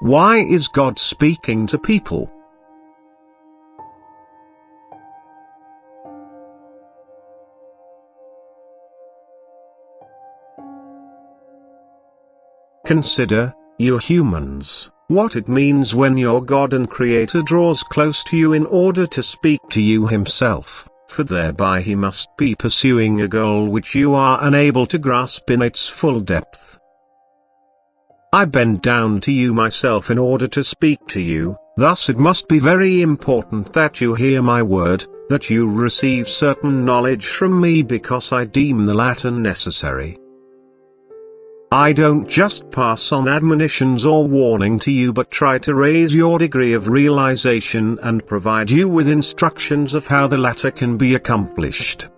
Why is God speaking to people? Consider, you humans, what it means when your God and Creator draws close to you in order to speak to you himself, for thereby he must be pursuing a goal which you are unable to grasp in its full depth. I bend down to you myself in order to speak to you, thus it must be very important that you hear my word, that you receive certain knowledge from me because I deem the latter necessary. I don't just pass on admonitions or warning to you but try to raise your degree of realization and provide you with instructions of how the latter can be accomplished.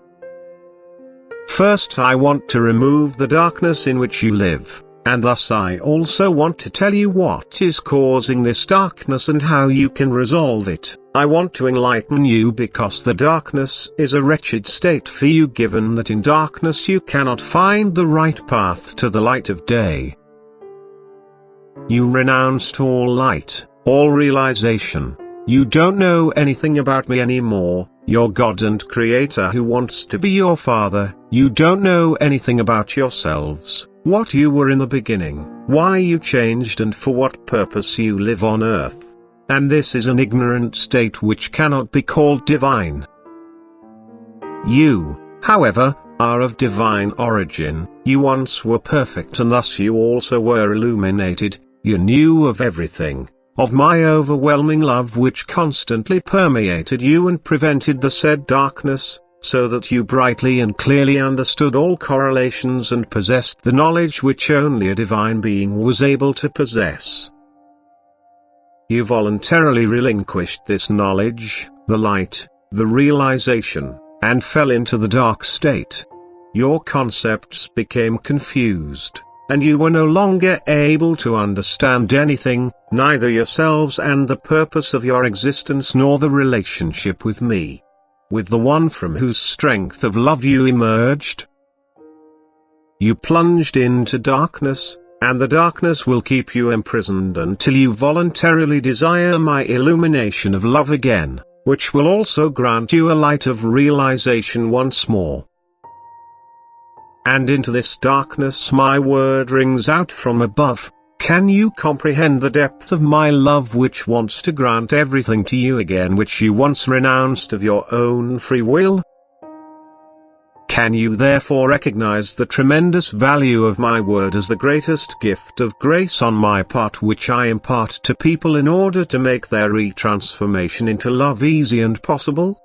First I want to remove the darkness in which you live, and thus I also want to tell you what is causing this darkness and how you can resolve it. I want to enlighten you because the darkness is a wretched state for you given that in darkness you cannot find the right path to the light of day. You renounced all light, all realization. You don't know anything about me anymore, your God and Creator who wants to be your Father. You don't know anything about yourselves, what you were in the beginning, why you changed and for what purpose you live on earth. And this is an ignorant state which cannot be called divine. You, however, are of divine origin. You once were perfect and thus you also were illuminated. You knew of everything, of my overwhelming love which constantly permeated you and prevented the said darkness, so that you brightly and clearly understood all correlations and possessed the knowledge which only a divine being was able to possess. You voluntarily relinquished this knowledge, the light, the realization, and fell into the dark state. Your concepts became confused, and you were no longer able to understand anything, neither yourselves and the purpose of your existence nor the relationship with me, with the one from whose strength of love you emerged. You plunged into darkness, and the darkness will keep you imprisoned until you voluntarily desire my illumination of love again, which will also grant you a light of realization once more. And into this darkness my word rings out from above. Can you comprehend the depth of my love which wants to grant everything to you again which you once renounced of your own free will? Can you therefore recognize the tremendous value of my word as the greatest gift of grace on my part which I impart to people in order to make their retransformation into love easy and possible?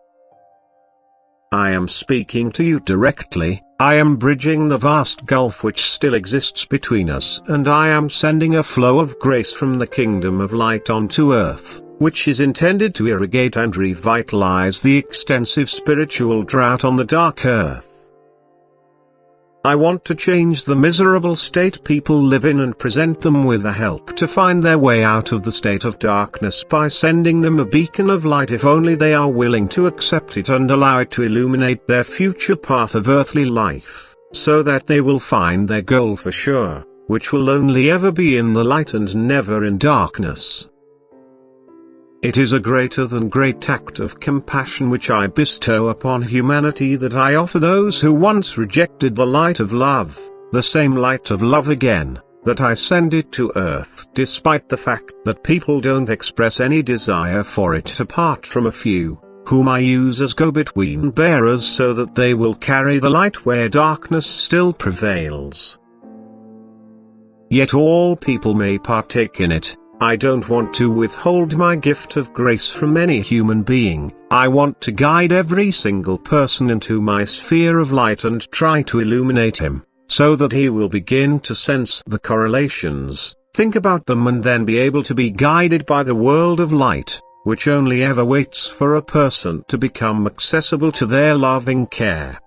I am speaking to you directly, I am bridging the vast gulf which still exists between us, and I am sending a flow of grace from the kingdom of light onto earth, which is intended to irrigate and revitalize the extensive spiritual drought on the dark earth. I want to change the miserable state people live in and present them with a help to find their way out of the state of darkness by sending them a beacon of light if only they are willing to accept it and allow it to illuminate their future path of earthly life, so that they will find their goal for sure, which will only ever be in the light and never in darkness. It is a greater than great act of compassion which I bestow upon humanity that I offer those who once rejected the light of love, the same light of love again, that I send it to earth despite the fact that people don't express any desire for it apart from a few, whom I use as go-between bearers so that they will carry the light where darkness still prevails. Yet all people may partake in it. I don't want to withhold my gift of grace from any human being. I want to guide every single person into my sphere of light and try to illuminate him, so that he will begin to sense the correlations, think about them and then be able to be guided by the world of light, which only ever waits for a person to become accessible to their loving care.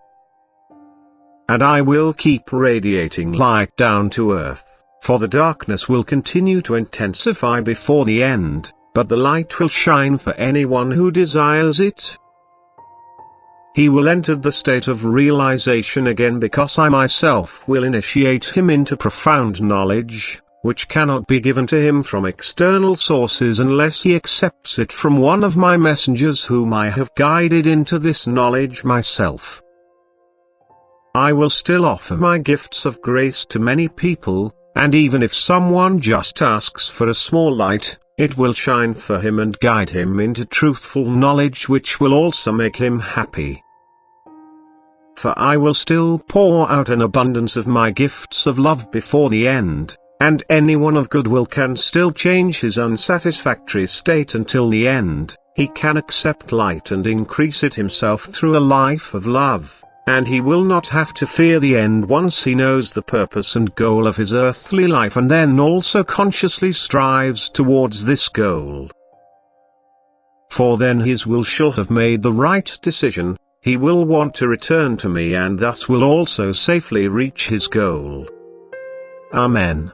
And I will keep radiating light down to earth. For the darkness will continue to intensify before the end, but the light will shine for anyone who desires it. He will enter the state of realization again because I myself will initiate him into profound knowledge, which cannot be given to him from external sources unless he accepts it from one of my messengers whom I have guided into this knowledge myself. I will still offer my gifts of grace to many people, and even if someone just asks for a small light, it will shine for him and guide him into truthful knowledge which will also make him happy. For I will still pour out an abundance of my gifts of love before the end, and anyone of goodwill can still change his unsatisfactory state until the end. He can accept light and increase it himself through a life of love, and he will not have to fear the end once he knows the purpose and goal of his earthly life and then also consciously strives towards this goal. For then his will shall have made the right decision. He will want to return to me and thus will also safely reach his goal. Amen.